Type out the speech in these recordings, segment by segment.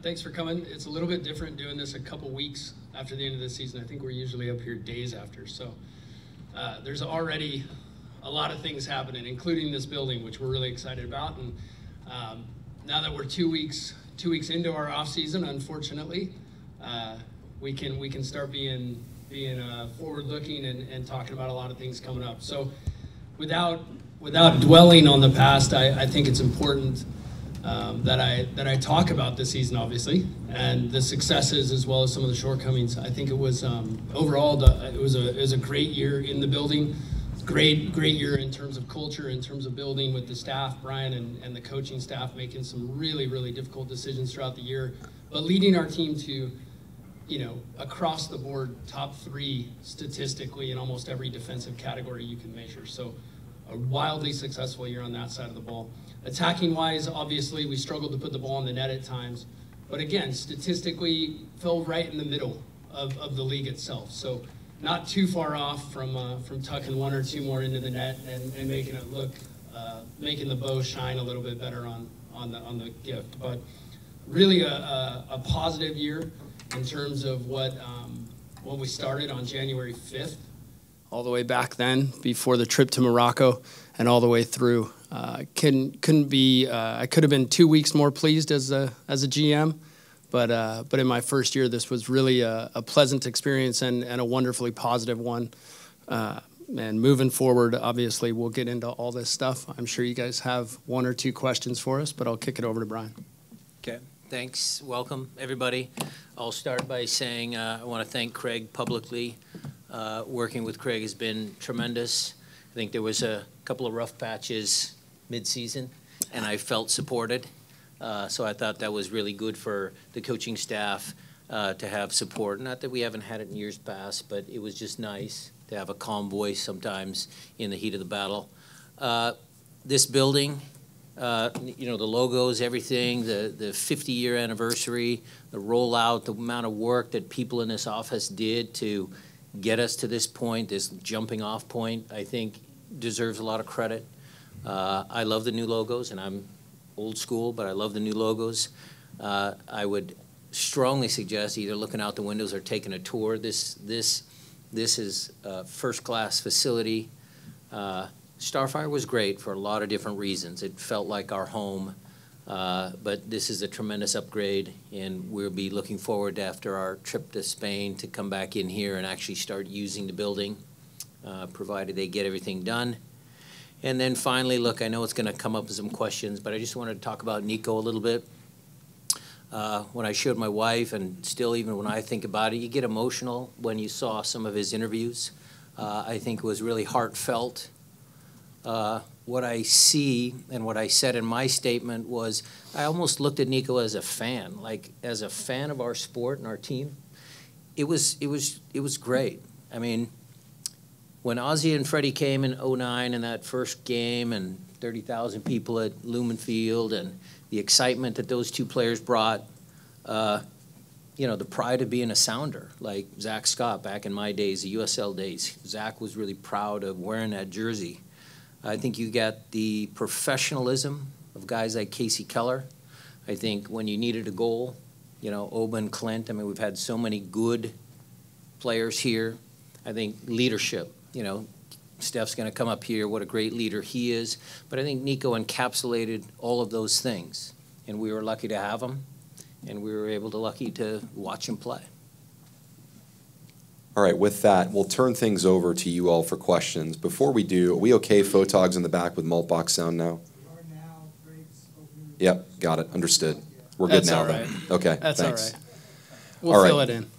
thanks for coming. It's a little bit different doing this a couple weeks after the end of the season. I think we're usually up here days after. So there's already a lot of things happening, including this building, which we're really excited about. And now that we're 2 weeks into our off season, unfortunately, we can start being forward looking and talking about a lot of things coming up. So without dwelling on the past, I think it's important that I talk about this season, obviously, and the successes as well as some of the shortcomings. I think it was overall it was a great year in the building. Great year in terms of culture, in terms of building with the staff, Brian and the coaching staff making some really difficult decisions throughout the year, but leading our team to, across the board, top 3 statistically in almost every defensive category you can measure. So a wildly successful year on that side of the ball. Attacking wise, obviously we struggled to put the ball in the net at times, but again, statistically fell right in the middle of the league itself. So not too far off from tucking 1 or 2 more into the net and making it look, making the bow shine a little bit better on the gift. But really a positive year in terms of what we started on January 5th. All the way back then, before the trip to Morocco, and all the way through. Couldn't be. I could have been 2 weeks more pleased as a GM. But in my first year, this was really a pleasant experience and a wonderfully positive one. And moving forward, obviously, we'll get into all this stuff. I'm sure you guys have 1 or 2 questions for us, but I'll kick it over to Brian. Okay, thanks. Welcome, everybody. I'll start by saying I want to thank Craig publicly. Working with Craig has been tremendous. I think there was a couple of rough patches mid-season, and I felt supported. So I thought that was really good for the coaching staff to have support. Not that we haven't had it in years past, but it was just nice to have a calm voice sometimes in the heat of the battle. This building, the logos, everything, the 50-year anniversary, the rollout, the amount of work that people in this office did to get us to this point, this jumping off point, I think deserves a lot of credit. I love the new logos, and I'm old school, but I love the new logos. I would strongly suggest either looking out the windows or taking a tour. This is a first-class facility. Starfire was great for a lot of different reasons. It felt like our home, but this is a tremendous upgrade, and we'll be looking forward to, after our trip to Spain, to come back in here and actually start using the building, provided they get everything done. And then finally, look, I know it's going to come up with some questions, but I just wanted to talk about Nico a little bit. When I showed my wife, and still even when I think about it, you get emotional when you saw some of his interviews. I think it was really heartfelt. What I see and what I said in my statement was I almost looked at Nico as a fan, like as a fan of our sport and our team. It was great. I mean, when Ozzie and Freddie came in '09 in that first game and 30,000 people at Lumen Field and the excitement that those 2 players brought, the pride of being a Sounder, like Zach Scott back in my days, the USL days. Zach was really proud of wearing that jersey. I think you got the professionalism of guys like Casey Keller. I think when you needed a goal, Oban, Clint, I mean, we've had so many good players here. I think leadership. Steph's going to come up here, what a great leader he is. But I think Nico encapsulated all of those things, and we were lucky to have him, and we were lucky to watch him play. All right, with that, we'll turn things over to you all for questions. Before we do, are we okay, Photogs in the back with Maltbox sound now? We are now. Greg's opening. Yep, got it, understood. We're good now, right. though. Okay, That's thanks. all right. We'll fill it in.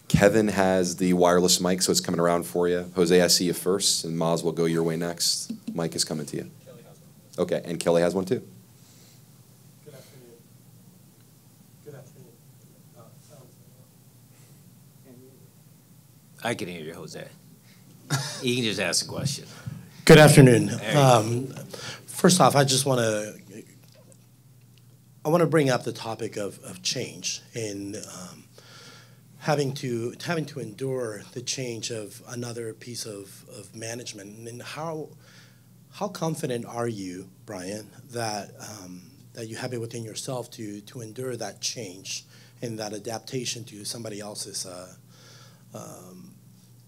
Kevin has the wireless mic, so it's coming around for you. Jose, I see you first, and Maz will go your way next. Mike is coming to you. Kelly has one. Okay, and Kelly has one too. Good afternoon. Good afternoon. I can hear you, Jose. You can just ask a question. Good afternoon. First off, I want to bring up the topic of change and having to endure the change of another piece of management. And how confident are you, Brian, that that you have it within yourself to endure that change and that adaptation to somebody else's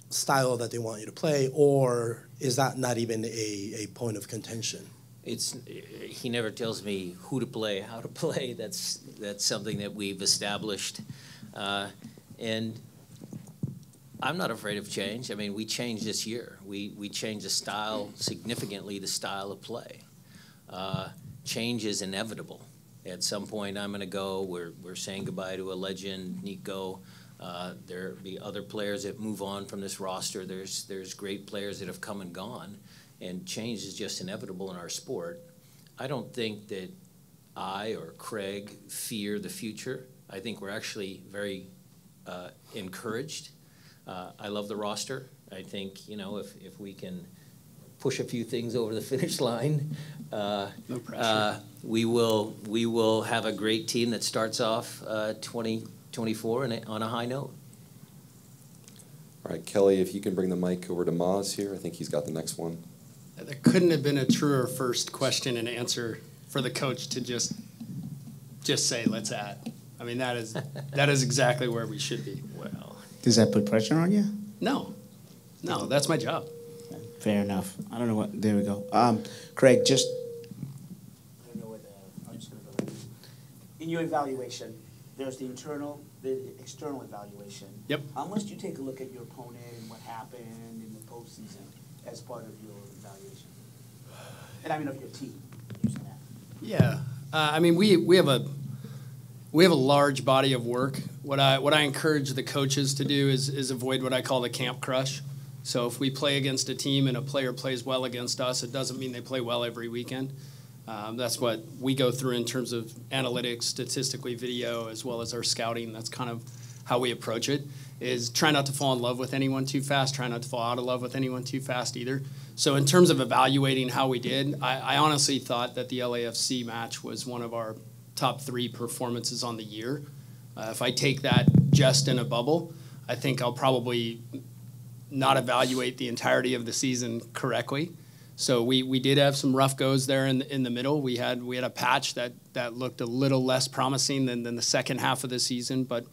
style that they want you to play, or is that not even a point of contention? He never tells me who to play, how to play. That's something that we've established, and I'm not afraid of change. I mean, we changed this year. We changed the style significantly, the style of play. Change is inevitable. At some point, I'm going to go. We're saying goodbye to a legend, Nico. There'll be other players that move on from this roster. There's great players that have come and gone, and change is just inevitable in our sport. I don't think that I or Craig fear the future. I think we're actually very encouraged. I love the roster. I think, if we can push a few things over the finish line, No pressure. we will have a great team that starts off 2024 on a high note. All right, Kelly, if you can bring the mic over to Maz here. I think he's got the next one. There couldn't have been a truer first question and answer for the coach to just say, let's add. I mean, that is exactly where we should be. Well, Does that put pressure on you? No, that's my job. Fair enough. I don't know what. There we go. Craig, just. I don't know what. I'm just going to go. In your evaluation, there's the internal, the external evaluation. Yep. How much do you take a look at your opponent and what happened in the postseason as part of your evaluation? And I mean of your team using that. Yeah, I mean we have a large body of work. What I encourage the coaches to do is avoid what I call the camp crush. So if we play against a team and a player plays well against us, it doesn't mean they play well every weekend. That's what we go through in terms of analytics, statistically, video, as well as our scouting. That's kind of how we approach it, is try not to fall in love with anyone too fast, try not to fall out of love with anyone too fast either. So in terms of evaluating how we did, I honestly thought that the LAFC match was one of our top 3 performances on the year. If I take that just in a bubble, I think I'll probably not evaluate the entirety of the season correctly. So we did have some rough goes there in the middle. We had a patch that looked a little less promising than the second half of the season, but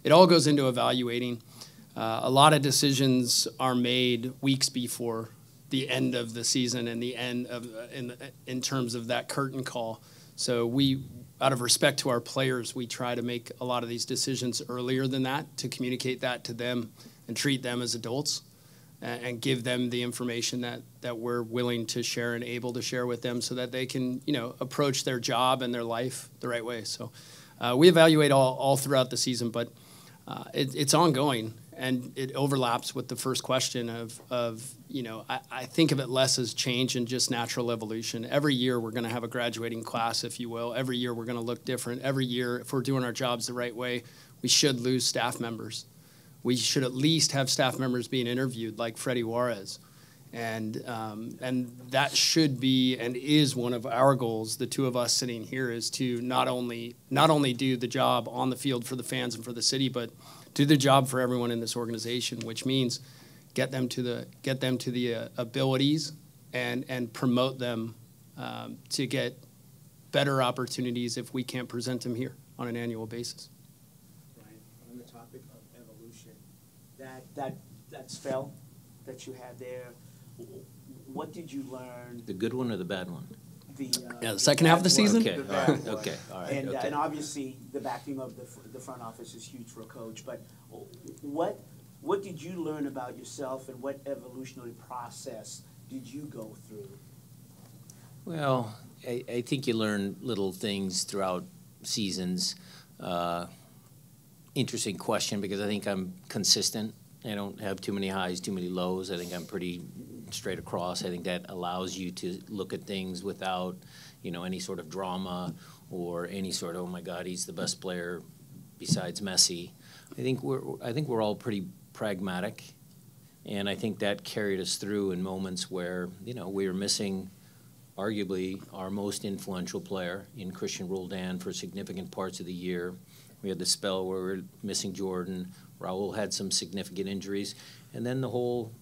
it all goes into evaluating. A lot of decisions are made weeks before the end of the season and the end of in terms of that curtain call. So we, out of respect to our players, we try to make a lot of these decisions earlier than that to communicate that to them and treat them as adults and give them the information that we're willing to share and able to share with them so that they can, approach their job and their life the right way. So we evaluate all throughout the season, but it's ongoing, and it overlaps with the first question of I think of it less as change and just natural evolution. Every year we're going to have a graduating class, if you will. Every year we're going to look different. Every year, if we're doing our jobs the right way, we should lose staff members. We should at least have staff members being interviewed like Freddie Juarez. And that should be and is one of our goals, the two of us sitting here, is to not only do the job on the field for the fans and for the city, but do the job for everyone in this organization, which means get them to the abilities and promote them to get better opportunities if we can't present them here on an annual basis. Right. On the topic of evolution, that spell that you had there, what did you learn? the good one or the bad one? The second half of the season? Okay, all right. And obviously, the backing of the front office is huge for a coach. But what did you learn about yourself, and what evolutionary process did you go through? Well, I think you learn little things throughout seasons. Interesting question, because I think I'm consistent. I don't have too many highs, too many lows. I think I'm pretty straight across. I think that allows you to look at things without, any sort of drama or any sort of, oh my God, he's the best player besides Messi. I think we're all pretty pragmatic, and I think that carried us through in moments where, we were missing arguably our most influential player in Christian Roldan for significant parts of the year. We had the spell where we were missing Jordan. Raul had some significant injuries. And then the whole,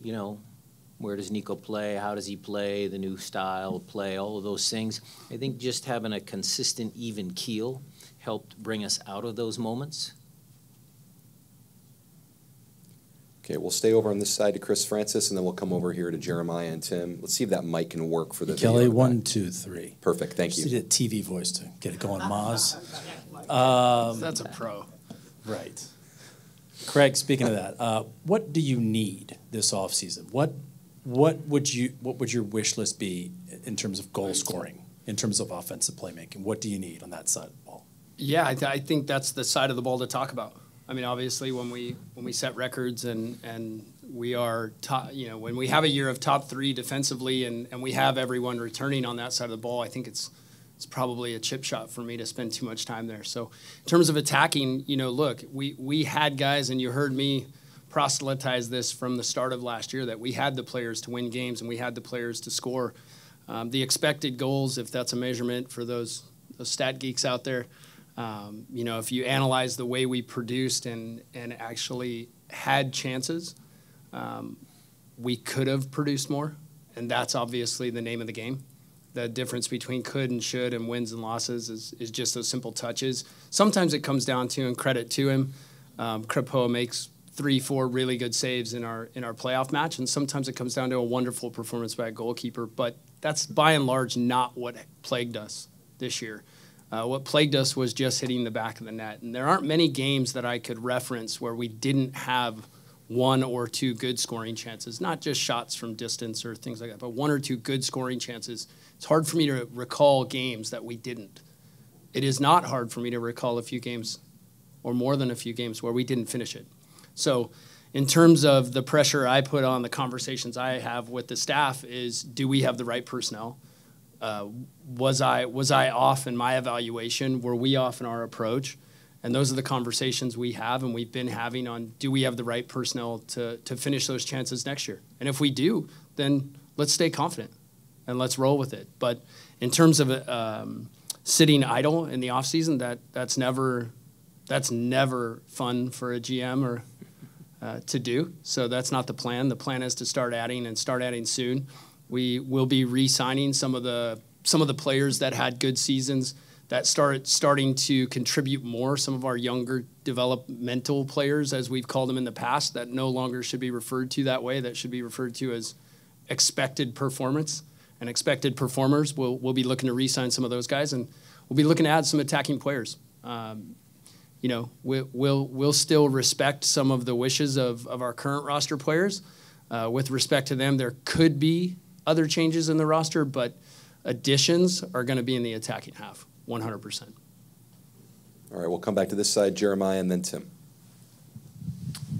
where does Nico play, how does he play, the new style of play, all of those things. I think just having a consistent, even keel helped bring us out of those moments. Okay, we'll stay over on this side to Chris Francis, and then we'll come over here to Jeremiah and Tim. Let's see if that mic can work for the video Kelly, in the back. 1, 2, 3. Perfect, thank Just you. need a TV voice to get it going, Maz. That's a pro. Right. Craig, speaking of that, what do you need this offseason? What would your wish list be in terms of goal scoring, in terms of offensive playmaking? What do you need on that side of the ball? Yeah, I think that's the side of the ball to talk about. I mean, obviously, when we set records and we are top, when we have a year of top 3 defensively and we have everyone returning on that side of the ball, I think it's probably a chip shot for me to spend too much time there. So in terms of attacking, look, we had guys, and you heard me proselytize this from the start of last year, that we had the players to win games and we had the players to score. The expected goals, if that's a measurement for those stat geeks out there, if you analyze the way we produced and actually had chances, we could have produced more, and that's obviously the name of the game. The difference between could and should and wins and losses is just those simple touches. Sometimes it comes down to, and credit to him, Crepeau makes 3-4 really good saves in our playoff match, and sometimes it comes down to a wonderful performance by a goalkeeper, but that's by and large not what plagued us this year. What plagued us was just hitting the back of the net. And there aren't many games that I could reference where we didn't have 1 or 2 good scoring chances, not just shots from distance or things like that, but 1 or 2 good scoring chances. It's hard for me to recall games that we didn't. It is not hard for me to recall a few games or more than a few games where we didn't finish it. So in terms of the pressure I put on the conversations I have with the staff is, do we have the right personnel? Was I off in my evaluation? Were we off in our approach? And those are the conversations we have and we've been having on, do we have the right personnel to finish those chances next year? And if we do, then let's stay confident and let's roll with it. But in terms of sitting idle in the offseason, that's never fun for a GM or to do. So that's not the plan. The plan is to start adding soon. We will be re-signing some of the players that had good seasons that starting to contribute more. Some of our younger developmental players, as we've called them in the past, that no longer should be referred to that way. That should be referred to as expected performance and expected performers. We'll be looking to re-sign some of those guys, and we'll be looking to add some attacking players. We'll still respect some of the wishes of our current roster players. With respect to them, there could be other changes in the roster, but additions are going to be in the attacking half, 100%. All right, we'll come back to this side, Jeremiah, and then Tim.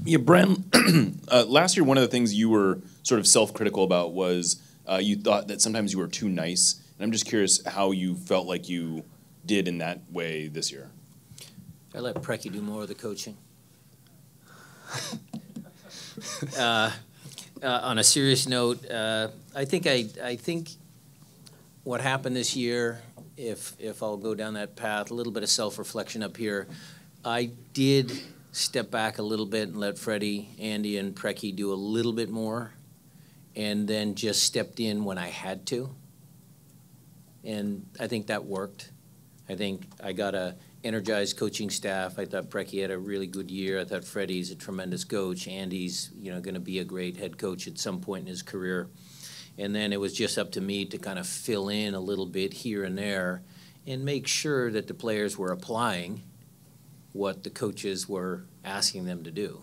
Yeah, Bren, last year one of the things you were sort of self-critical about was you thought that sometimes you were too nice. And I'm just curious how you felt like you did in that way this year. I let Preki do more of the coaching. On a serious note, I think what happened this year, if I'll go down that path, a little bit of self-reflection up here, I did step back a little bit and let Freddie, Andy, and Preki do a little bit more, and then just stepped in when I had to. And I think that worked. I think I got a energized coaching staff. I thought Preki had a really good year. I thought Freddie's a tremendous coach. Andy's, going to be a great head coach at some point in his career. And then it was just up to me to kind of fill in a little bit here and there and make sure that the players were applying what the coaches were asking them to do.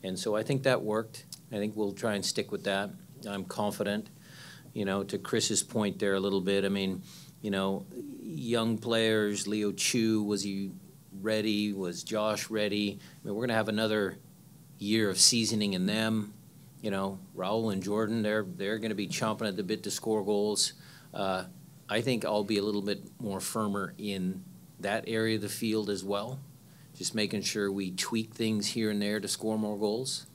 And so I think that worked. I think we'll try and stick with that. I'm confident. To Chris's point there a little bit, I mean, young players, Leo Chu, was he ready? Was Josh ready? I mean, we're going to have another year of seasoning in them. Raul and Jordan, they're going to be chomping at the bit to score goals. I think I'll be a little bit more firmer in that area of the field as well, just making sure we tweak things here and there to score more goals.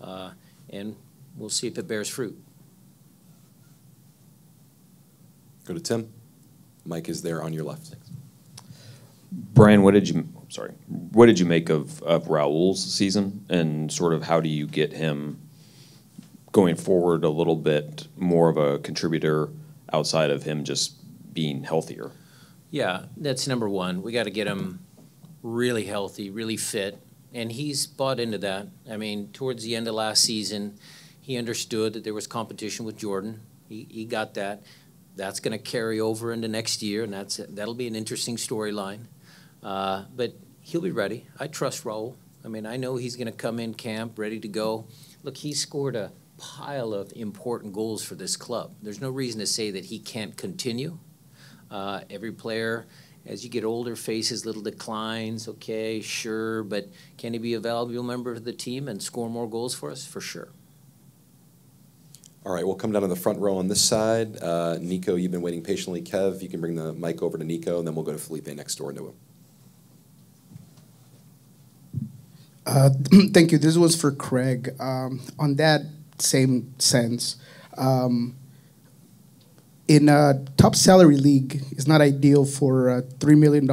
And we'll see if it bears fruit. Go to Tim. Mike is there on your left. Brian, what did you make of Raul's season, and sort of how do you get him going forward a little bit more of a contributor outside of him just being healthier? Yeah, that's number one. We got to get him really healthy, really fit, and he's bought into that. I mean, towards the end of last season, he understood that there was competition with Jordan. He got that. That's going to carry over into next year, and that'll be an interesting storyline. But he'll be ready. I trust Raul. I mean, I know he's going to come in camp ready to go. Look, he scored a pile of important goals for this club. There's no reason to say that he can't continue. Every player, as you get older, faces little declines. Okay, sure, but can he be a valuable member of the team and score more goals for us? For sure. All right, we'll come down to the front row on this side. Nico, you've been waiting patiently. Kev, you can bring the mic over to Nico, and then we'll go to Felipe next door to him. Thank you. This was for Craig. On that same sense, in a top salary league, it's not ideal for a $3 million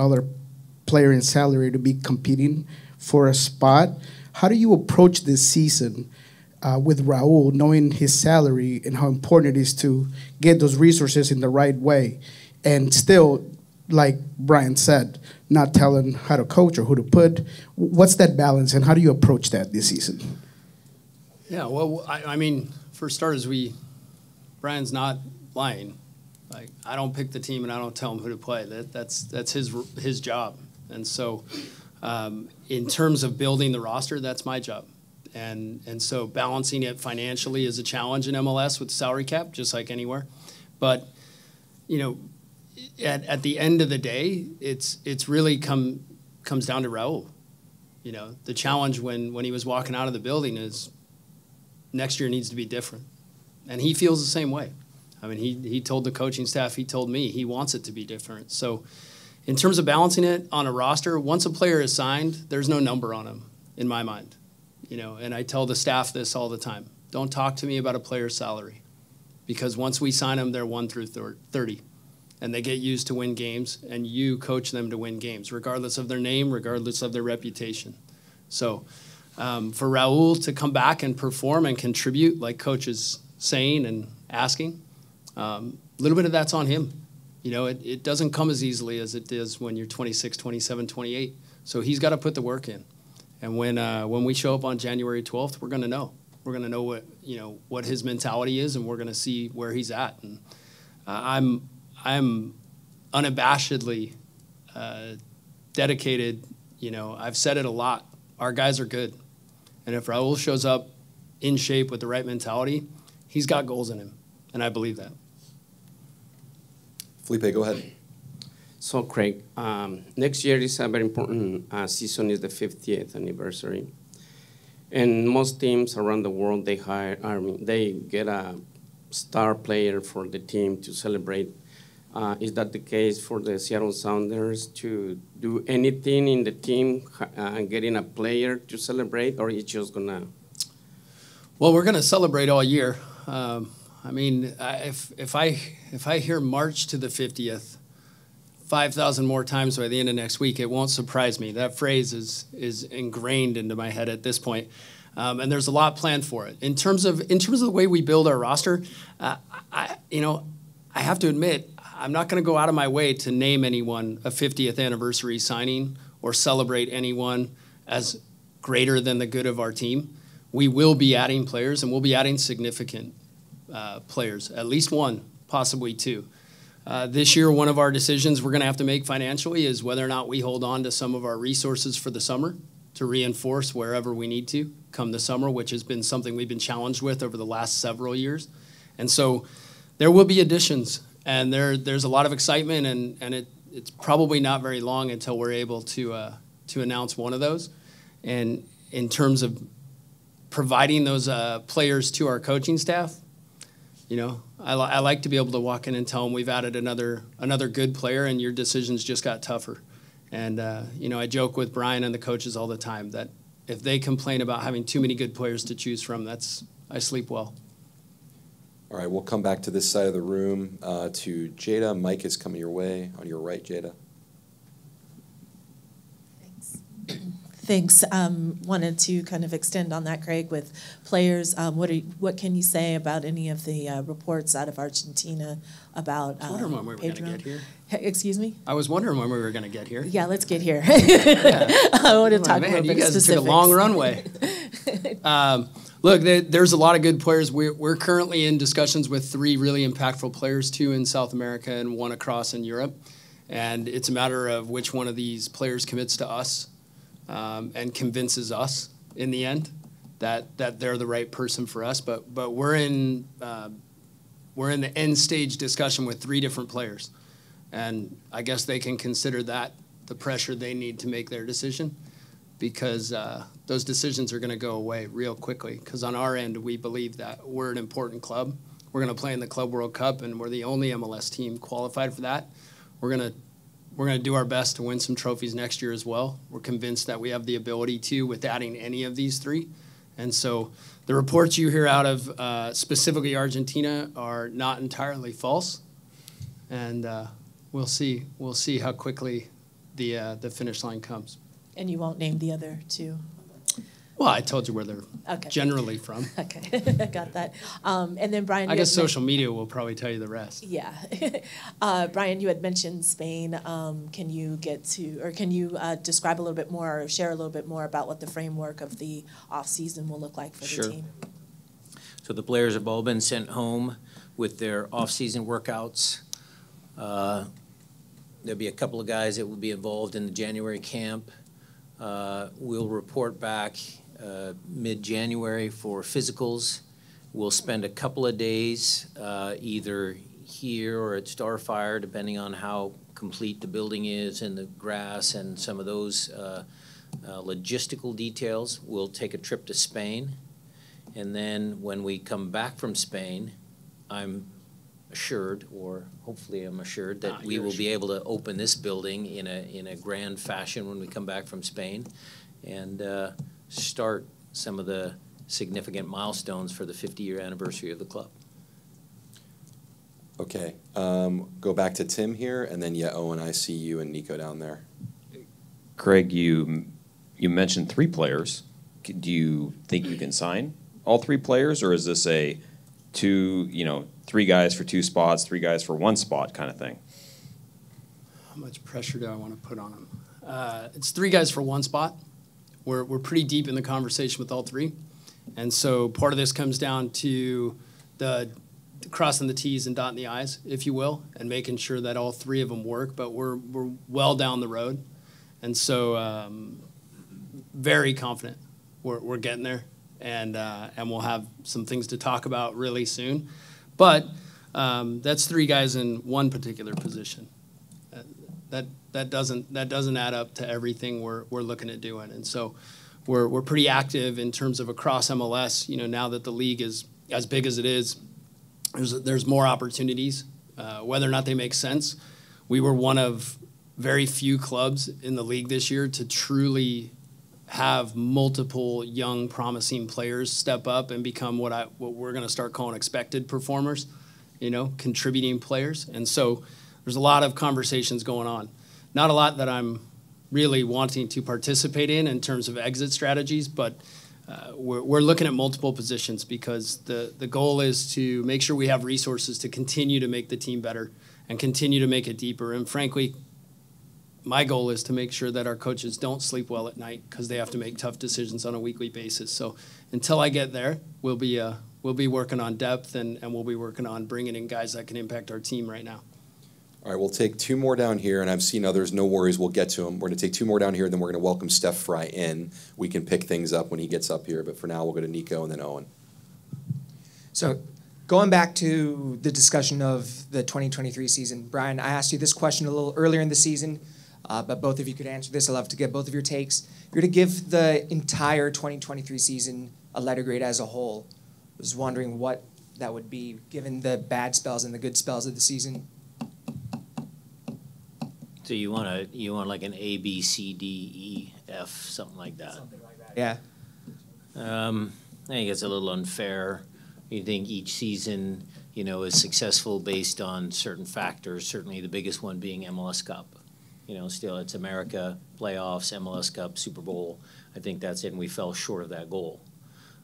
player in salary to be competing for a spot. How do you approach this season with Raul, knowing his salary and how important it is to get those resources in the right way, and still, like Brian said, not telling how to coach or who to put? What's that balance, and how do you approach that this season? Yeah, well, I mean, for starters, Brian's not lying. Like, I don't pick the team and I don't tell him who to play. That's his job. And so, in terms of building the roster, that's my job. And so balancing it financially is a challenge in MLS with salary cap, just like anywhere. But, you know, at the end of the day, it's really comes down to Raul. You know, the challenge when he was walking out of the building is next year needs to be different. And he feels the same way. I mean, he told the coaching staff, he told me, he wants it to be different. So in terms of balancing it on a roster, once a player is signed, there's no number on him, in my mind. You know, and I tell the staff this all the time. Don't talk to me about a player's salary, because once we sign them, they're 1 through 30. And they get used to win games, and you coach them to win games, regardless of their name, regardless of their reputation. So for Raul to come back and perform and contribute, like Coach is saying and asking, a little bit of that's on him. You know, it doesn't come as easily as it does when you're 26, 27, 28. So he's got to put the work in. And when we show up on January 12th, we're going to know. We're going to know what his mentality is, and we're going to see where he's at. And I'm unabashedly dedicated. You know, I've said it a lot. Our guys are good. And if Raul shows up in shape with the right mentality, he's got goals in him. And I believe that. Felipe, go ahead. So, Craig, next year is a very important season. Is the 50th anniversary. And most teams around the world, they get a star player for the team to celebrate. Is that the case for the Seattle Sounders, to do anything in the team getting a player to celebrate, or it's just gonna? Well, we're gonna celebrate all year. I mean, if I hear March to the 50th 5,000 more times by the end of next week, it won't surprise me. That phrase is ingrained into my head at this point. And there's a lot planned for it. In terms of the way we build our roster, I have to admit, I'm not going to go out of my way to name anyone a 50th anniversary signing or celebrate anyone as greater than the good of our team. We will be adding players, and we'll be adding significant players, at least one, possibly two. This year, one of our decisions we're going to have to make financially is whether or not we hold on to some of our resources for the summer to reinforce wherever we need to come the summer, which has been something we've been challenged with over the last several years. And so there will be additions, and there's a lot of excitement, and it's probably not very long until we're able to announce one of those. And in terms of providing those players to our coaching staff, you know, I like to be able to walk in and tell them we've added another good player, and your decisions just got tougher. And, you know, I joke with Brian and the coaches all the time that if they complain about having too many good players to choose from, I sleep well. All right, we'll come back to this side of the room to Jada. Mike is coming your way. On your right, Jada. Thanks. Wanted to kind of extend on that, Craig, with players. What can you say about any of the reports out of Argentina about I was wondering when we were going to Pedro? get here. Excuse me? I was wondering when we were going to get here. Yeah, let's get here. I want to talk Man, a little you bit guys specifics. took a long runway. Look, there's a lot of good players. We're currently in discussions with 3 really impactful players, 2 in South America and 1 across in Europe. And it's a matter of which one of these players commits to us and convinces us in the end that they're the right person for us. But we're in the end stage discussion with 3 different players. And I guess they can consider that the pressure they need to make their decision, because those decisions are going to go away real quickly. Because on our end, we believe that we're an important club. We're going to play in the Club World Cup, and we're the only MLS team qualified for that. We're going to do our best to win some trophies next year as well. We're convinced that we have the ability to, with adding any of these 3. And so the reports you hear out of specifically Argentina are not entirely false. And we'll see how quickly the finish line comes. And you won't name the other 2? Well, I told you where they're Okay. generally from. Okay, got that. And then Brian, I you guess had social media will probably tell you the rest. Yeah. Brian, you had mentioned Spain. Can you describe a little bit more or share a little bit more about what the framework of the off-season will look like for Sure. the team? So the players have all been sent home with their off-season workouts. There'll be a couple of guys that will be involved in the January camp. We'll report back mid-January for physicals. We'll spend a couple of days either here or at Starfire, depending on how complete the building is and the grass and some of those logistical details. We'll take a trip to Spain. And then when we come back from Spain, I'm assured, or hopefully I'm assured, that we will be able to open this building in a grand fashion when we come back from Spain and start some of the significant milestones for the 50-year anniversary of the club. Okay, go back to Tim here, and then Owen, I see you and Nico down there. Craig, you mentioned 3 players. Do you think you can sign all 3 players, or is this a 3 guys for 2 spots, 3 guys for 1 spot kind of thing? How much pressure do I want to put on them? It's 3 guys for 1 spot. We're pretty deep in the conversation with all 3. And so part of this comes down to the crossing the T's and dotting the I's, if you will, and making sure that all 3 of them work. But we're well down the road. And so very confident we're getting there. And we'll have some things to talk about really soon. But that's 3 guys in one particular position. That doesn't add up to everything we're looking at doing. And so we're pretty active in terms of across MLS. Now that the league is as big as it is, there's more opportunities. Whether or not they make sense, we were one of very few clubs in the league this year to truly have multiple young, promising players step up and become what we're going to start calling expected performers, contributing players. And so there's a lot of conversations going on. Not a lot that I'm really wanting to participate in terms of exit strategies, but we're looking at multiple positions because the goal is to make sure we have resources to continue to make the team better and continue to make it deeper. And frankly, my goal is to make sure that our coaches don't sleep well at night because they have to make tough decisions on a weekly basis. So until I get there, we'll be working on depth and we'll be working on bringing in guys that can impact our team right now. All right, we'll take 2 more down here, and I've seen others. No worries, we'll get to them. We're going to take 2 more down here, then we're going to welcome Steph Frei in. We can pick things up when he gets up here, but for now, we'll go to Nico and then Owen. So going back to the discussion of the 2023 season, Brian, I asked you this question a little earlier in the season, but both of you could answer this. I'd love to get both of your takes. If you're to give the entire 2023 season a letter grade as a whole, I was wondering what that would be, given the bad spells and the good spells of the season. So you want like an A, B, C, D, E, F, something like that. Something like that. Yeah. I think it's a little unfair. You think each season, is successful based on certain factors, certainly the biggest one being MLS Cup. You know, still it's America, playoffs, MLS Cup, Super Bowl. I think that's it, and we fell short of that goal.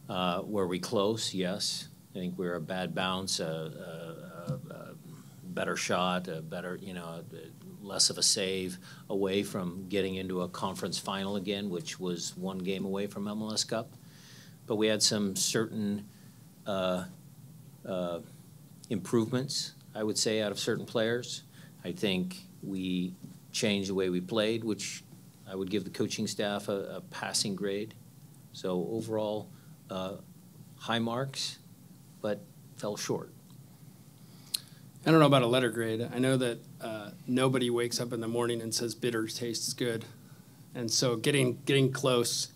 Were we close? Yes. I think we were a bad bounce, a better shot, a better, less of a save away from getting into a conference final again, which was one game away from MLS Cup. But we had some certain improvements, I would say, out of certain players. I think we changed the way we played, which I would give the coaching staff a passing grade. So overall, high marks, but fell short. I don't know about a letter grade. I know that nobody wakes up in the morning and says bitter tastes good. And so getting close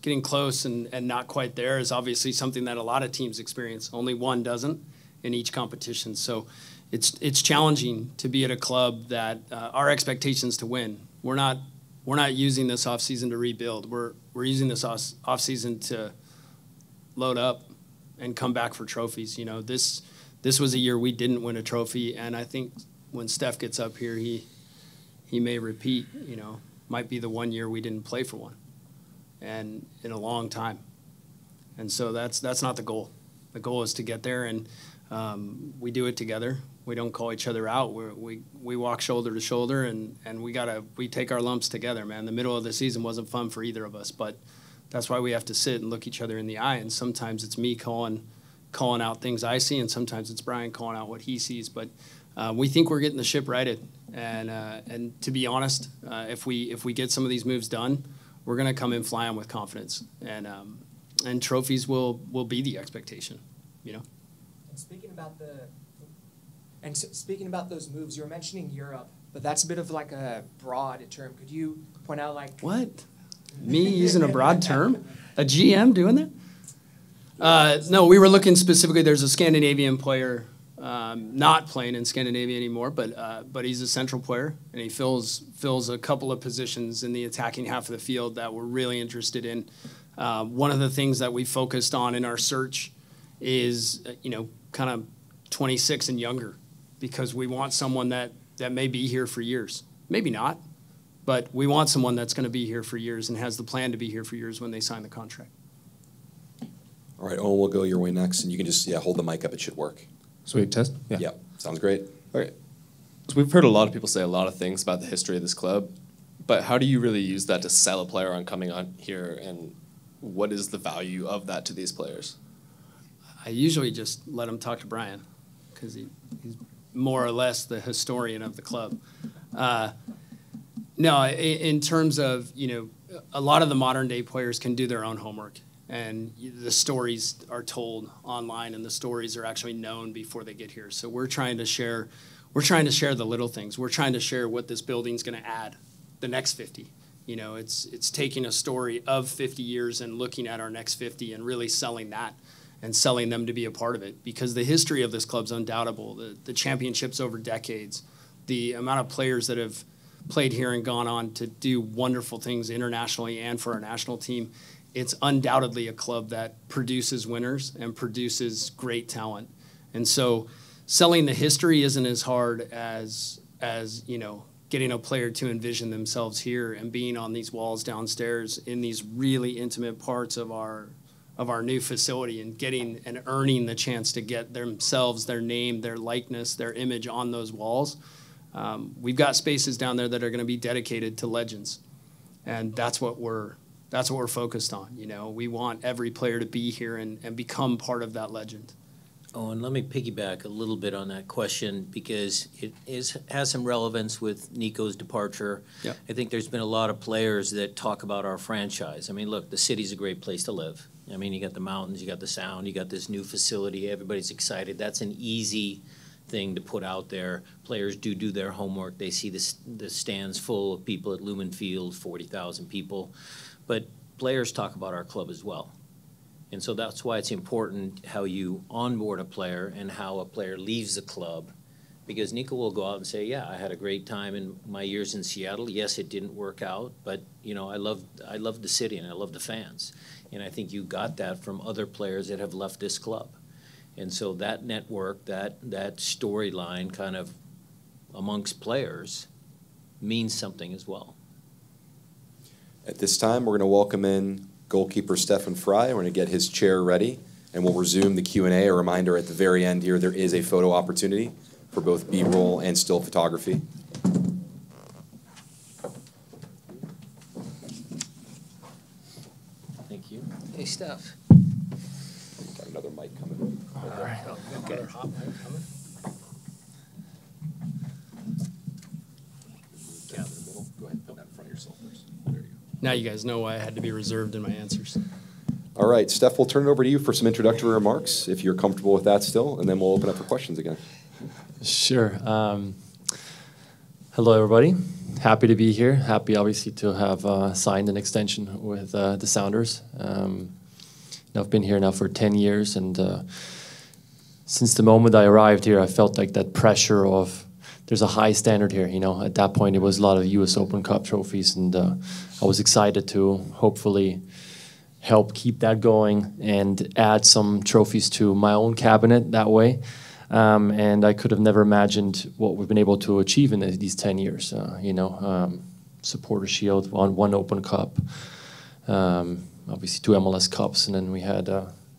and not quite there is obviously something that a lot of teams experience. Only one doesn't in each competition. So it's challenging to be at a club that our expectations to win. We're not using this offseason to rebuild. We're using this offseason to load up and come back for trophies. You know, this was a year we didn't win a trophy, and I think when Steph gets up here, he may repeat, might be the one year we didn't play for one, and in a long time. And so that's not the goal. The goal is to get there, and we do it together. We don't call each other out. We walk shoulder to shoulder, and we take our lumps together, man. The middle of the season wasn't fun for either of us, but that's why we have to sit and look each other in the eye. And sometimes it's me calling out things I see, and sometimes it's Brian calling out what he sees. But we think we're getting the ship righted. And to be honest, if we get some of these moves done, we're going to come in flying with confidence, and trophies will be the expectation, And speaking about those moves, you were mentioning Europe, but that's a bit of like a broad term. Could you point out what? Me using a broad term? A GM doing that? No, we were looking specifically. There's a Scandinavian player not playing in Scandinavia anymore, but he's a central player, and he fills a couple of positions in the attacking half of the field that we're really interested in. One of the things that we focused on in our search is, kind of 26 and younger, because we want someone that may be here for years. Maybe not, but we want someone that's going to be here for years and has the plan to be here for years when they sign the contract. All right, Owen, we'll go your way next, and you can just hold the mic up. It should work. Sweet, test? Yeah. Yep, sounds great. Okay. So we've heard a lot of people say a lot of things about the history of this club, but how do you really use that to sell a player on coming on here, and what is the value of that to these players? I usually just let them talk to Brian, because he's more or less the historian of the club. No, in terms of, a lot of the modern day players can do their own homework, and the stories are told online, and the stories are actually known before they get here. So we're trying to share the little things. We're trying to share what this building's going to add the next 50. It's taking a story of 50 years and looking at our next 50 and really selling that and selling them to be a part of it, because the history of this club's undoubtable. The championships over decades, the amount of players that have played here and gone on to do wonderful things internationally and for our national team. It's undoubtedly a club that produces winners and produces great talent. And so selling the history isn't as hard as getting a player to envision themselves here and being on these walls downstairs in these really intimate parts of our new facility, and getting and earning the chance to get themselves, their name, their likeness, their image on those walls. We've got spaces down there that are going to be dedicated to legends, and that's what we're focused on. We want every player to be here and become part of that legend. Oh, and let me piggyback a little bit on that question, because it has some relevance with Nico's departure. Yep. I think there's been a lot of players that talk about our franchise. I mean, look, the city's a great place to live. I mean, you got the mountains, you got the sound, you got this new facility, everybody's excited. That's an easy thing to put out there. Players do their homework. They see the stands full of people at Lumen Field, 40,000 people. But players talk about our club as well. And so that's why it's important how you onboard a player and how a player leaves the club. Because Nico will go out and say, yeah, I had a great time in my years in Seattle. Yes, it didn't work out, but I loved the city and I love the fans. And I think you got that from other players that have left this club. And so that network, that storyline kind of amongst players means something as well. At this time, we're going to welcome in goalkeeper Stefan Frei. We're going to get his chair ready, and we'll resume the Q&A. A reminder at the very end here, there is a photo opportunity for both B-roll and still photography. Thank you. Hey, Steph. Got another mic coming. All right. Okay. Another hot mic coming. Down in the middle. Go ahead, put that in front of yourself first. There you go. Now you guys know why I had to be reserved in my answers. All right, Steph, we'll turn it over to you for some introductory remarks, if you're comfortable with that still, and then we'll open up for questions again. Sure. Hello, everybody. Happy to be here. Happy, obviously, to have signed an extension with the Sounders. I've been here now for 10 years, and since the moment I arrived here, I felt like that pressure of there's a high standard here. You know, at that point, it was a lot of U.S. Open Cup trophies, and I was excited to hopefully help keep that going and add some trophies to my own cabinet that way. And I could have never imagined what we've been able to achieve in these 10 years. Supporter Shield, one Open Cup, obviously 2 MLS Cups, and then we had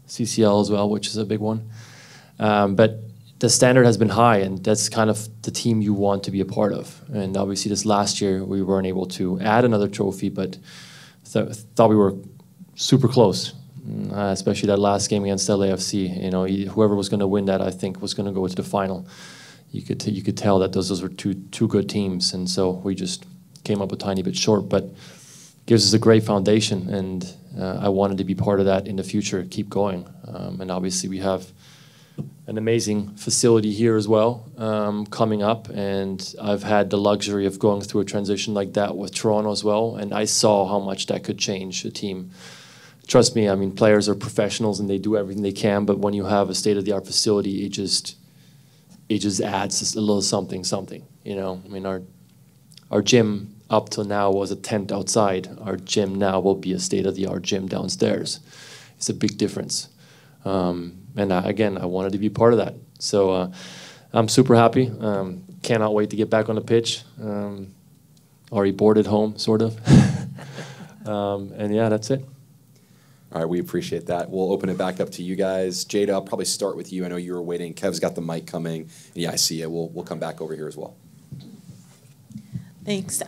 CCL as well, which is a big one. But the standard has been high, and that's kind of the team you want to be a part of. And obviously this last year we weren't able to add another trophy, but thought we were super close, especially that last game against LAFC. You know, whoever was going to win that, I think, was going to go to the final. You could tell that those were two good teams, and so we just came up a tiny bit short. But gives us a great foundation, and I wanted to be part of that in the future, keep going. And obviously we have an amazing facility here as well coming up, and I've had the luxury of going through a transition like that with Toronto as well, and I saw how much that could change a team. Trust me, I mean, players are professionals and they do everything they can, but when you have a state-of-the-art facility, it just adds a little something, you know. I mean, our gym up till now was a tent outside. Our gym now will be a state-of-the-art gym downstairs. It's a big difference. And again, I wanted to be part of that. So I'm super happy. Cannot wait to get back on the pitch. Already bored at home, sort of. And yeah, that's it. All right, we appreciate that. We'll open it back up to you guys. Jada, I'll probably start with you. I know you were waiting. Kev's got the mic coming. And yeah, I see it. We'll come back over here as well. Thanks.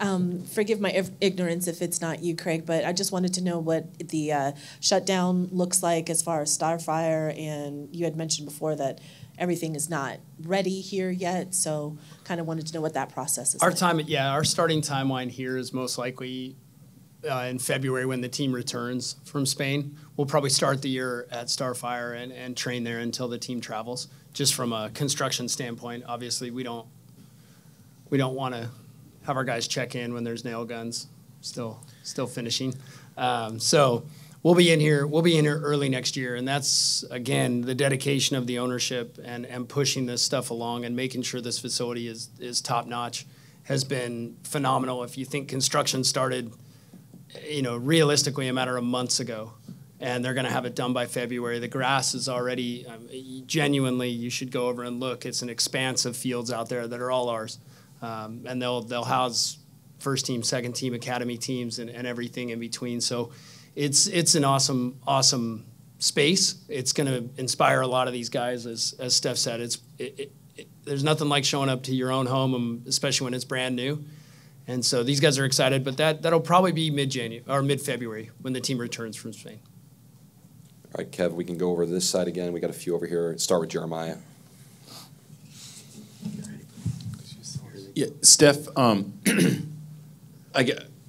Forgive my ignorance if it's not you, Craig, but I just wanted to know what the shutdown looks like as far as Starfire, and you had mentioned before that everything is not ready here yet, so kind of wanted to know what that process is like. Our starting timeline here is most likely in February when the team returns from Spain. We'll probably start the year at Starfire and train there until the team travels. Just from a construction standpoint, obviously we don't want to have our guys check in when there's nail guns still finishing. So we'll be in here early next year, and that's again the dedication of the ownership and pushing this stuff along and making sure this facility is top notch has been phenomenal. If you think construction started, realistically a matter of months ago, and they're going to have it done by February. The grass is already genuinely, you should go over and look. It's an expanse of fields out there that are all ours. And they'll house first team, second team, academy teams, and everything in between. So it's an awesome space. It's going to inspire a lot of these guys, as Steph said. There's nothing like showing up to your own home, especially when it's brand new. And so these guys are excited, but that'll probably be mid-January or mid-February when the team returns from Spain. All right, Kev, we can go over to this side again. We got a few over here. Start with Jeremiah. Yeah, Steph, I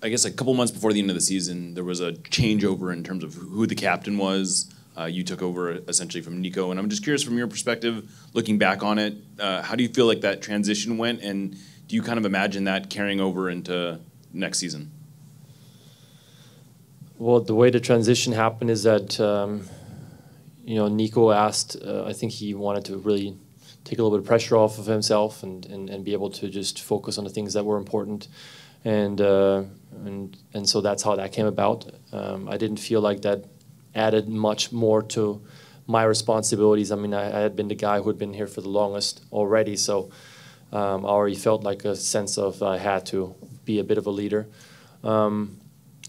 guess a couple months before the end of the season, there was a changeover in terms of who the captain was. You took over essentially from Nico, and I'm just curious from your perspective, looking back on it, how do you feel like that transition went, and do you kind of imagine that carrying over into next season? Well, the way the transition happened is that, Nico asked, I think he wanted to really take a little bit of pressure off of himself and be able to just focus on the things that were important. And so that's how that came about. I didn't feel like that added much more to my responsibilities. I mean, I had been the guy who had been here for the longest already, so I already felt like a sense of I had to be a bit of a leader. And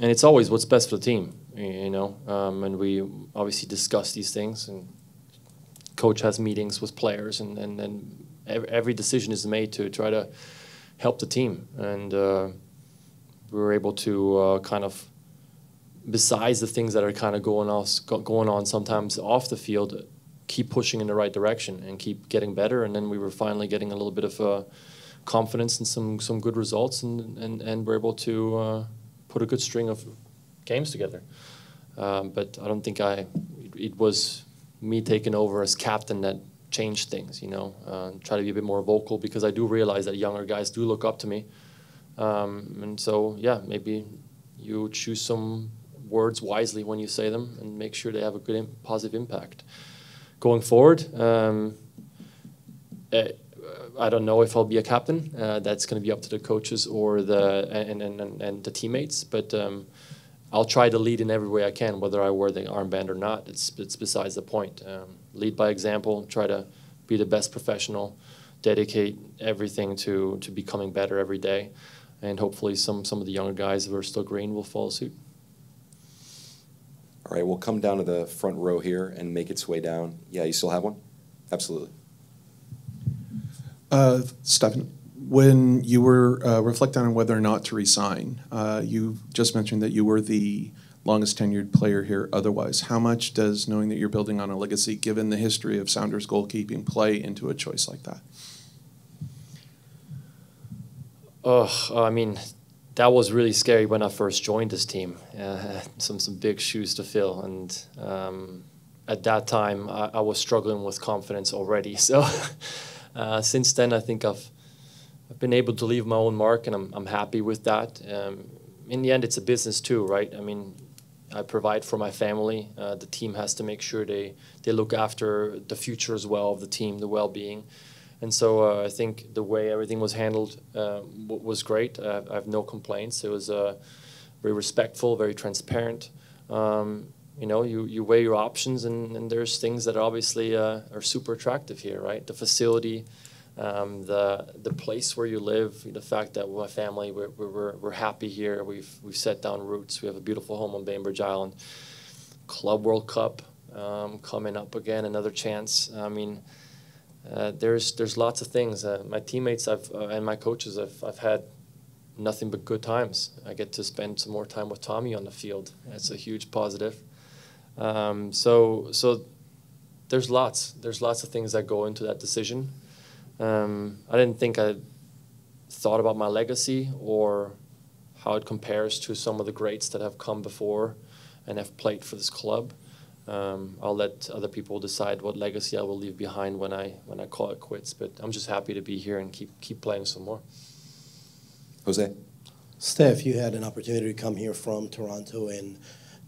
it's always what's best for the team, you know. And we obviously discuss these things, and coach has meetings with players, and every decision is made to try to help the team. And we were able to kind of, besides the things that are kind of going on sometimes off the field, keep pushing in the right direction and keep getting better. And then we were finally getting a little bit of confidence and some good results, and we're able to put a good string of games together. But I don't think it was me taking over as captain that changed things, you know. Try to be a bit more vocal, because I do realize that younger guys do look up to me. And so, yeah, maybe you choose some words wisely when you say them and make sure they have a good, positive impact. Going forward, I don't know if I'll be a captain. That's going to be up to the coaches or and the teammates. But I'll try to lead in every way I can, whether I wear the armband or not. It's besides the point. Lead by example. Try to be the best professional. Dedicate everything to becoming better every day. And hopefully some of the younger guys who are still green will follow suit. All right, we'll come down to the front row here and make its way down. Yeah, you still have one? Absolutely. Stefan, when you were reflecting on whether or not to resign, you just mentioned that you were the longest tenured player here otherwise. How much does knowing that you're building on a legacy, given the history of Sounders goalkeeping, play into a choice like that? I mean, that was really scary when I first joined this team. Some big shoes to fill, and at that time I was struggling with confidence already. So since then, I think I've been able to leave my own mark, and I'm happy with that. In the end, it's a business too, right? I mean, I provide for my family. The team has to make sure they look after the future as well of the team, the well-being. And so I think the way everything was handled was great. I have no complaints. It was very respectful, very transparent. You know, you weigh your options, and there's things that obviously are super attractive here, right? The facility, the place where you live, the fact that my family, we're happy here. We've set down roots. We have a beautiful home on Bainbridge Island. Club World Cup coming up again, another chance. I mean, there's lots of things. My teammates and my coaches, I've had nothing but good times. I get to spend some more time with Tommy on the field. That's a huge positive. So there's lots of things that go into that decision. I didn't think I thought about my legacy or how it compares to some of the greats that have come before and have played for this club. I'll let other people decide what legacy I will leave behind when I call it quits. But I'm just happy to be here and keep playing some more. Jose? Steph, you had an opportunity to come here from Toronto, and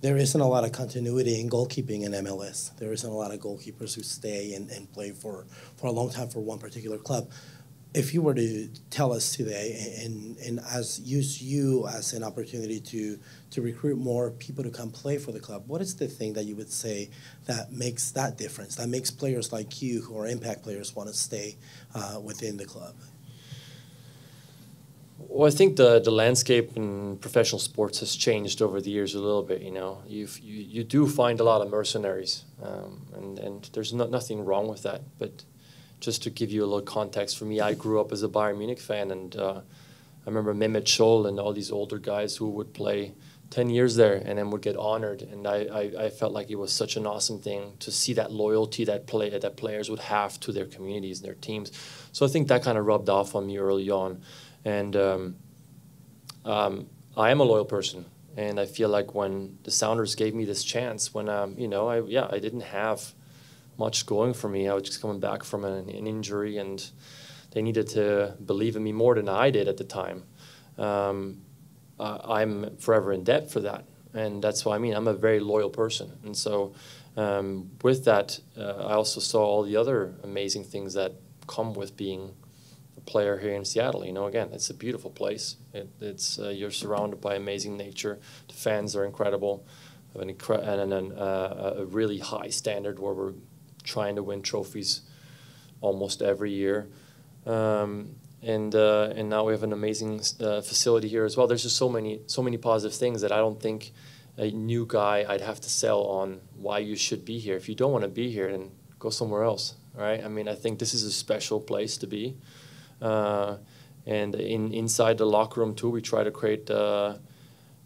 there isn't a lot of continuity in goalkeeping in MLS. There isn't a lot of goalkeepers who stay and play for a long time for one particular club. If you were to tell us today and use you as an opportunity to recruit more people to come play for the club, what is the thing that you would say that makes that difference, that makes players like you who are impact players want to stay within the club? Well, I think the landscape in professional sports has changed over the years a little bit. You know, you do find a lot of mercenaries, and there's nothing wrong with that. But just to give you a little context, for me, I grew up as a Bayern Munich fan, and I remember Mehmet Scholl and all these older guys who would play 10 years there and then would get honored. And I felt like it was such an awesome thing to see that loyalty that players would have to their communities and their teams. So I think that kind of rubbed off on me early on. And I am a loyal person, and I feel like when the Sounders gave me this chance, when I didn't have much going for me. I was just coming back from an injury, and they needed to believe in me more than I did at the time. I'm forever in debt for that, and that's what I mean. I'm a very loyal person, and so with that, I also saw all the other amazing things that come with being a player here in Seattle. You know, again, it's a beautiful place. You're surrounded by amazing nature. The fans are incredible, and a really high standard where we're trying to win trophies almost every year. and now we have an amazing facility here as well. There's just so many positive things that I don't think a new guy I'd have to sell on why you should be here. If you don't want to be here, then go somewhere else, right? I mean, I think this is a special place to be. And inside the locker room too, we try to create a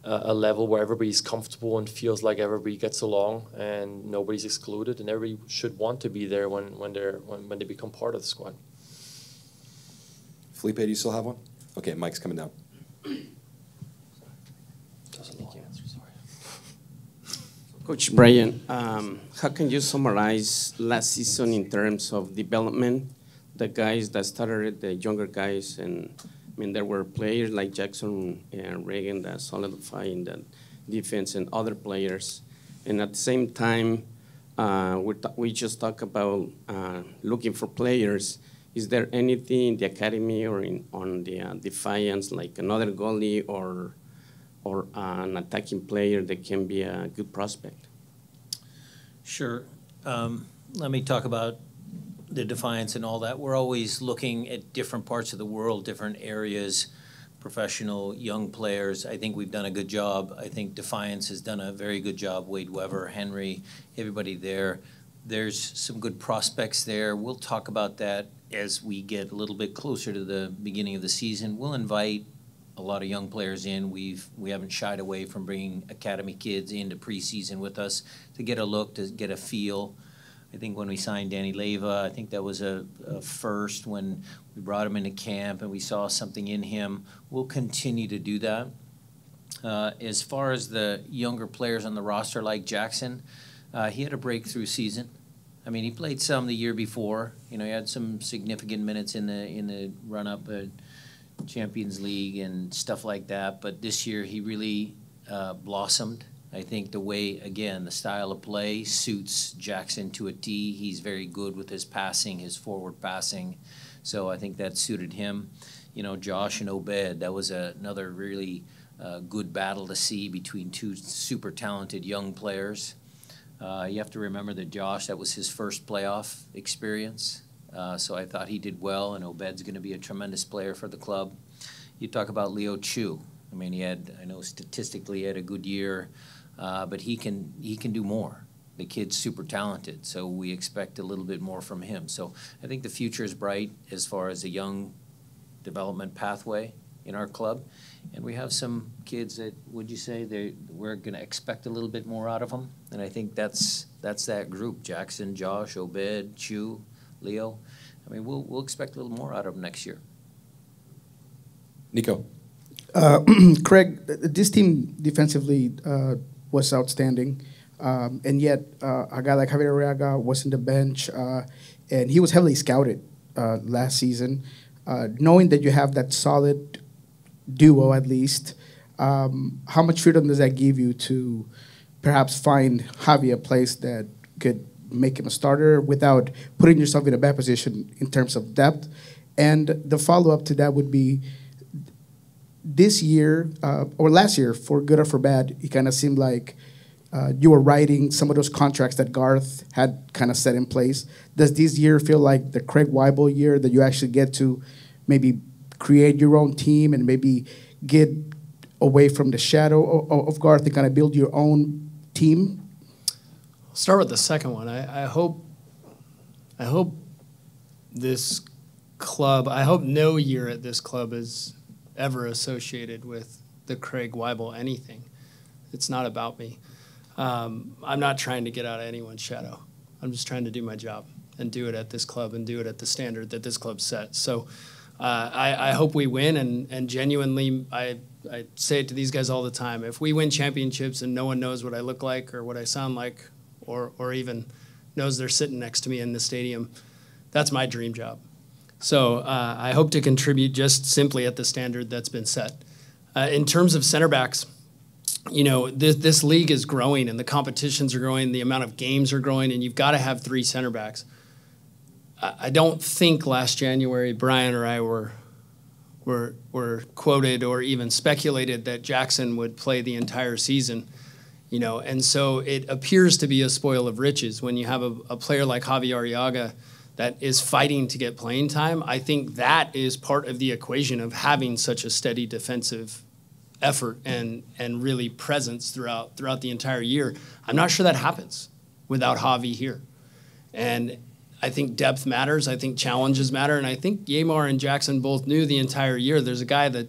level where everybody's comfortable and feels like everybody gets along and nobody's excluded, and everybody should want to be there when they become part of the squad. Felipe, do you still have one? Okay, Mike's coming down. Coach Brian, how can you summarize last season in terms of development? The guys that started, the younger guys, and I mean, there were players like Jackson and Reagan that solidified in the defense, and other players. And at the same time, we just talk about looking for players. Is there anything in the academy or on the Defiance, like another goalie or an attacking player that can be a good prospect? Sure. Let me talk about the Defiance and all that. We're always looking at different parts of the world, different areas, professional, young players. I think we've done a good job. I think Defiance has done a very good job. Wade Weber, Henry, everybody there. There's some good prospects there. We'll talk about that as we get a little bit closer to the beginning of the season. We'll invite a lot of young players in. We haven't shied away from bringing academy kids into preseason with us to get a look, to get a feel. I think when we signed Danny Leyva, I think that was a first when we brought him into camp and we saw something in him. We'll continue to do that. As far as the younger players on the roster like Jackson, he had a breakthrough season. I mean, he played some the year before. You know, he had some significant minutes in the run-up at Champions League and stuff like that. But this year he really blossomed. I think the way, again, the style of play suits Jackson to a T. He's very good with his passing, his forward passing. So I think that suited him. You know, Josh and Obed, that was another really good battle to see between two super talented young players. You have to remember that Josh, that was his first playoff experience. So I thought he did well, and Obed's going to be a tremendous player for the club. You talk about Leo Chu. I mean, I know statistically he had a good year, but he can do more. The kid's super talented, so we expect a little bit more from him. So I think the future is bright as far as a young development pathway in our club. And we have some kids that, would you say, we're going to expect a little bit more out of them? And I think that's that group: Jackson, Josh, Obed, Chu, Leo. I mean, we'll expect a little more out of them next year. Nico. Craig, this team defensively was outstanding, and yet a guy like Javier Arriaga was in the bench, and he was heavily scouted last season. Knowing that you have that solid duo at least, how much freedom does that give you to perhaps find Javi a place that could make him a starter without putting yourself in a bad position in terms of depth? And the follow-up to that would be, this year, or last year, for good or for bad, it kind of seemed like you were writing some of those contracts that Garth had kind of set in place. Does this year feel like the Craig Waibel year, that you actually get to maybe create your own team and maybe get away from the shadow of Garth and kind of build your own team? I'll start with the second one. I hope this club, I hope no year at this club is ever associated with the Craig Waibel anything. It's not about me. I'm not trying to get out of anyone's shadow. I'm just trying to do my job and do it at this club and do it at the standard that this club sets. So I hope we win, and genuinely, I say it to these guys all the time. If we win championships and no one knows what I look like or what I sound like, or even knows they're sitting next to me in the stadium, that's my dream job. So I hope to contribute just simply at the standard that's been set. In terms of center backs, you know, this league is growing and the competitions are growing, the amount of games are growing, and you've got to have 3 center backs. I don't think last January Brian or I were quoted or even speculated that Jackson would play the entire season, you know, and so it appears to be a spoil of riches when you have a player like Javier Arriaga that is fighting to get playing time. I think that is part of the equation of having such a steady defensive effort and really presence throughout the entire year. I'm not sure that happens without Javi here. And I think depth matters. I think challenges matter. And I think Yamar and Jackson both knew the entire year there's a guy that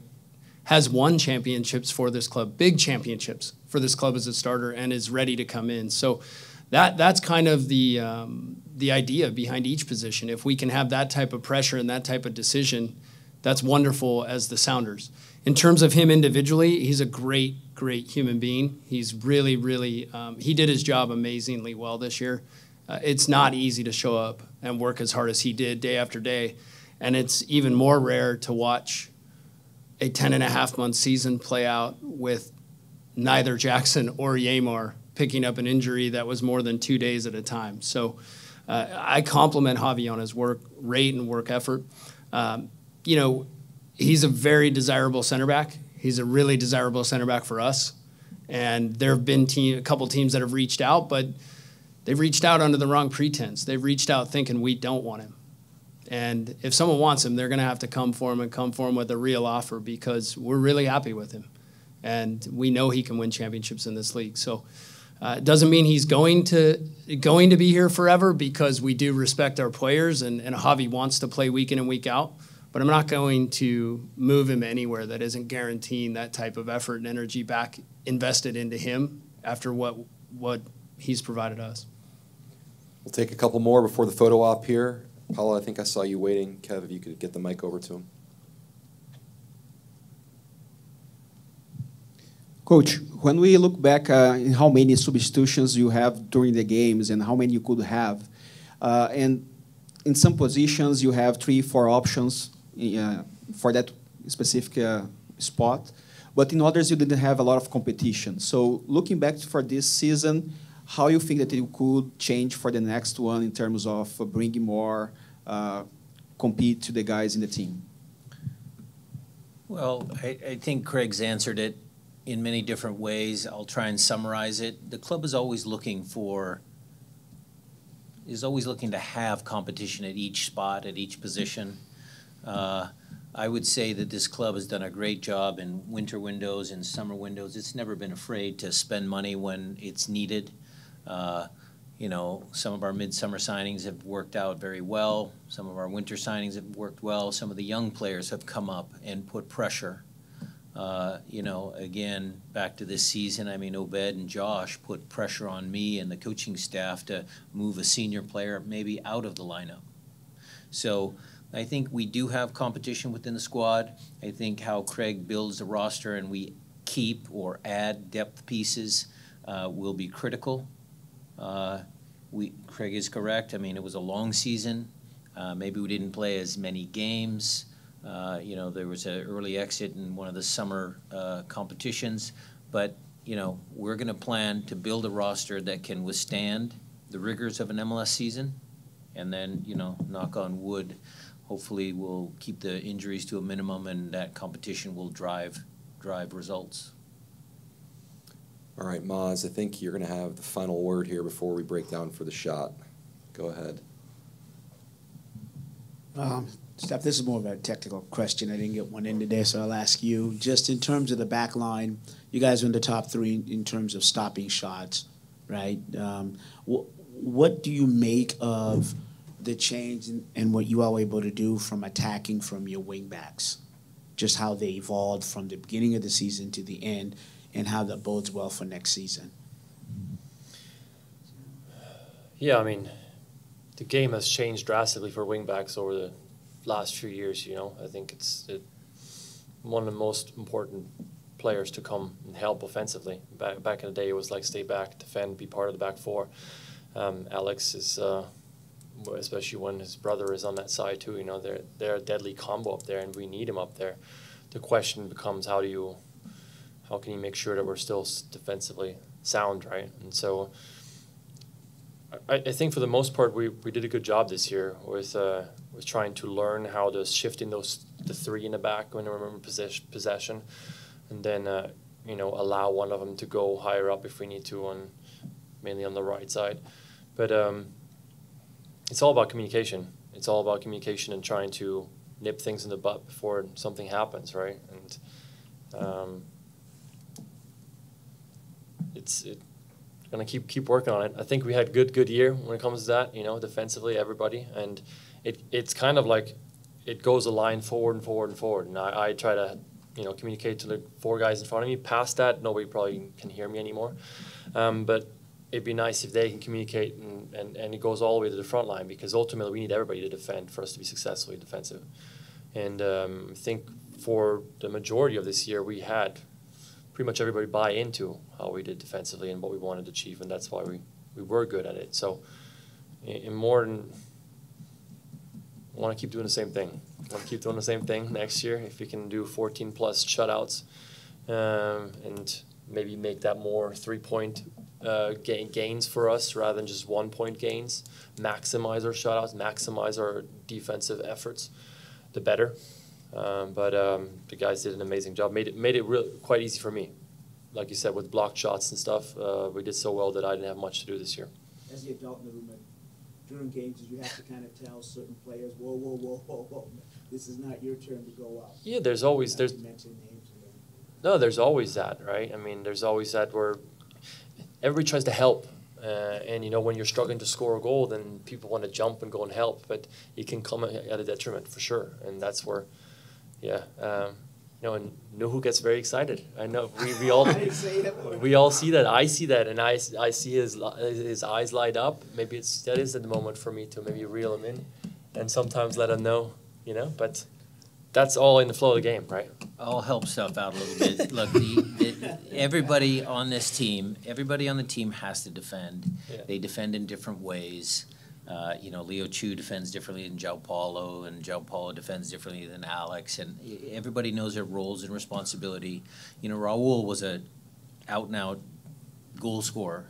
has won championships for this club, big championships for this club as a starter, and is ready to come in. So that's kind of the idea behind each position. If we can have that type of pressure and that type of decision, that's wonderful as the Sounders. In terms of him individually, he's a great human being. He's really, he did his job amazingly well this year. It's not easy to show up and work as hard as he did day after day. And it's even more rare to watch a 10.5-month season play out with neither Jackson or Yamar picking up an injury that was more than 2 days at a time. So I compliment Javi on his work rate and work effort. He's a very desirable center back. He's a really desirable center back for us. And there have been a couple teams that have reached out, but they've reached out under the wrong pretense. They've reached out thinking we don't want him. And if someone wants him, they're going to have to come for him with a real offer, because we're really happy with him. And we know he can win championships in this league. So it doesn't mean he's going to be here forever, because we do respect our players, and Javi wants to play week in and week out. But I'm not going to move him anywhere that isn't guaranteeing that type of effort and energy back invested into him after what he's provided us. We'll take a couple more before the photo op here. Paulo, I think I saw you waiting. Kev, if you could get the mic over to him. Coach, when we look back in how many substitutions you have during the games and how many you could have, and in some positions you have 3-4 options for that specific spot, but in others you didn't have a lot of competition. So looking back for this season, how you think that you could change for the next one in terms of bringing more compete to the guys in the team? Well, I think Craig's answered it in many different ways. I'll try and summarize it. The club is always looking to have competition at each spot, at each position. I would say that this club has done a great job in winter windows and summer windows. It's never been afraid to spend money when it's needed. Some of our midsummer signings have worked out very well. Some of our winter signings have worked well. Some of the young players have come up and put pressure. Again, back to this season, Obed and Josh put pressure on me and the coaching staff to move a senior player maybe out of the lineup. So I think we do have competition within the squad. I think how Craig builds the roster and we keep or add depth pieces will be critical. Craig is correct. It was a long season. Maybe we didn't play as many games. There was an early exit in one of the summer competitions. But, we're going to plan to build a roster that can withstand the rigors of an MLS season. And then, knock on wood, hopefully we'll keep the injuries to a minimum and that competition will drive results. All right, Maz, I think you're going to have the final word here before we break down for the shot. Go ahead. Steph, this is more of a technical question. I didn't get one in today, so I'll ask you. Just in terms of the back line, you guys are in the top 3 in terms of stopping shots, right? What do you make of the change and what you all were able to do from attacking from your wingbacks? Just how they evolved from the beginning of the season to the end, and how that bodes well for next season. Yeah, the game has changed drastically for wingbacks over the last few years. I think it's one of the most important players to come and help offensively. Back in the day, it was like stay back, defend, be part of the back four. Alex is, especially when his brother is on that side too. They're a deadly combo up there, and we need him up there. The question becomes how can you make sure that we're still defensively sound, right? And so I think for the most part we did a good job this year with trying to learn how to shifting the 3 in the back when we're in possession, and then allow one of them to go higher up if we need to, mainly on the right side. But it's all about communication. It's all about communication and trying to nip things in the butt before something happens, right? And it's gonna keep working on it. I think we had good year when it comes to that, defensively, everybody, and it's kind of like it goes a line forward and forward and forward, and I try to communicate to the 4 guys in front of me. Past that, nobody probably can hear me anymore, but it'd be nice if they can communicate and it goes all the way to the front line, because ultimately we need everybody to defend for us to be successfully defensive. And I think for the majority of this year, we had pretty much everybody buy into how we did defensively and what we wanted to achieve, and that's why we were good at it. So in more than, I want to keep doing the same thing. I want to keep doing the same thing next year. If we can do 14 plus shutouts and maybe make that more 3-point gains for us rather than just 1-point gains, maximize our shutouts, maximize our defensive efforts, the better. But the guys did an amazing job. Made it really quite easy for me. Like you said, with blocked shots and stuff, we did so well that I didn't have much to do this year. As the adult in the room, during games, did you have to kind of tell certain players, whoa, this is not your turn to go up? Yeah, there's always Not to mention names or anything. No, there's always that, right? I mean, there's always that where everybody tries to help. And, when you're struggling to score a goal, then people want to jump and go and help. But it can come at a detriment for sure. And that's where, and Nuhu gets very excited. I know we all see that. I see that, and I see his eyes light up. Maybe that is the moment for me to maybe reel him in, and sometimes let him know, But that's all in the flow of the game, right? I'll help stuff out a little bit. Look, everybody on the team has to defend. Yeah. They defend in different ways. Leo Chu defends differently than João Paulo, and João Paulo defends differently than Alex, and everybody knows their roles and responsibility. Raul was a out-and-out goal scorer.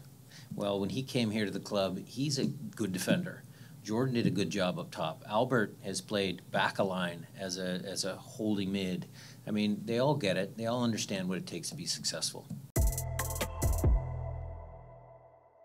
Well, when he came here to the club, he's a good defender. Jordan did a good job up top. Albert has played back-a-line as a holding mid. I mean, they all get it. They all understand what it takes to be successful.